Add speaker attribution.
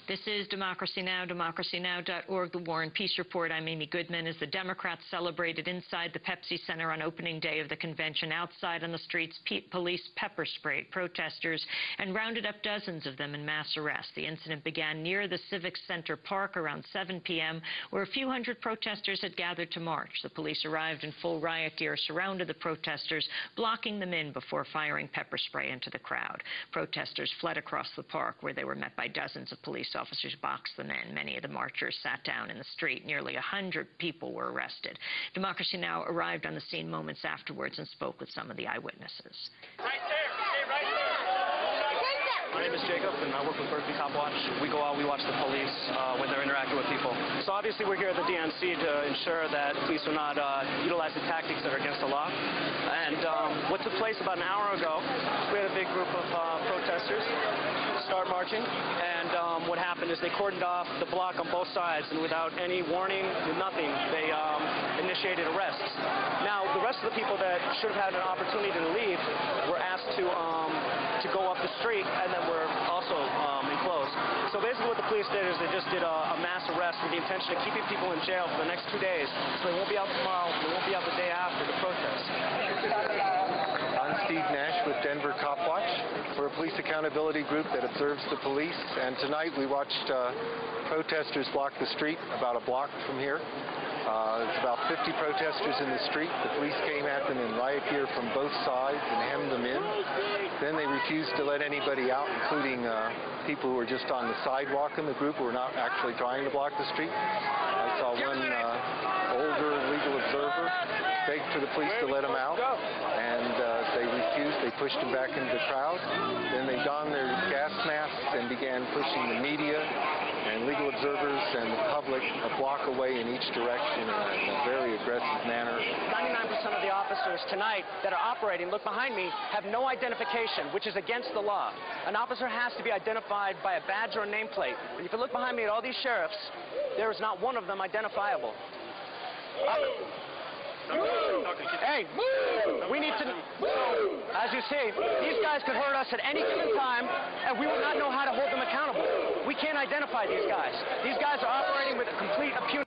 Speaker 1: This is Democracy Now!, democracynow.org, the War and Peace Report. I'm Amy Goodman. As the Democrats celebrated inside the Pepsi Center on opening day of the convention, outside on the streets, police pepper sprayed protesters and rounded up dozens of them in mass arrest. The incident began near the Civic Center Park around 7 p.m., where a few hundred protesters had gathered to march. The police arrived in full riot gear, surrounded the protesters, blocking them in before firing pepper spray into the crowd. Protesters fled across the park, where they were met by dozens of police officers boxed them in. Many of the marchers sat down in the street. Nearly 100 people were arrested. Democracy Now! Arrived on the scene moments afterwards and spoke with some of the eyewitnesses.
Speaker 2: Right there. Stay right there.
Speaker 3: My name is Jacob, and I work with Berkeley Copwatch. We go out, we watch the police when they're interacting with people. So obviously we're here at the DNC to ensure that police will not utilize the tactics that are against the law. And what took place about an hour ago, we had a big group of protesters start marching, and what happened is they cordoned off the block on both sides, and without any warning, nothing, they initiated arrests. Now, the rest of the people that should have had an opportunity to leave were asked to go up the street, and then were also enclosed. So basically what the police did is they just did a mass arrest with the intention of keeping people in jail for the next 2 days. So they won't be out tomorrow, they won't be out the day after the protest.
Speaker 4: I'm Steve Nash with Denver Copwatch. We're a police accountability group that observes the police, and tonight we watched protesters block the street about a block from here. There's about 50 protesters in the street. The police came at them in riot gear from both sides and hemmed them in. Then they refused to let anybody out, including people who were just on the sidewalk in the group who were not actually trying to block the street. I saw one older legal observer beg for the police to let him out, and they refused. They pushed him back into the crowd. Then they donned their gas masks and began pushing the media and legal observers and the public a block away in each direction in a very aggressive manner.
Speaker 3: 99% of the officers tonight that are operating, look behind me, have no identification, which is against the law. An officer has to be identified by a badge or a nameplate. And if you look behind me at all these sheriffs, there is not one of them identifiable. Hey, we need to, as you see, these guys could hurt us at any given time, and we would not know how to hold them accountable. We can't identify these guys. These guys are operating with complete impunity.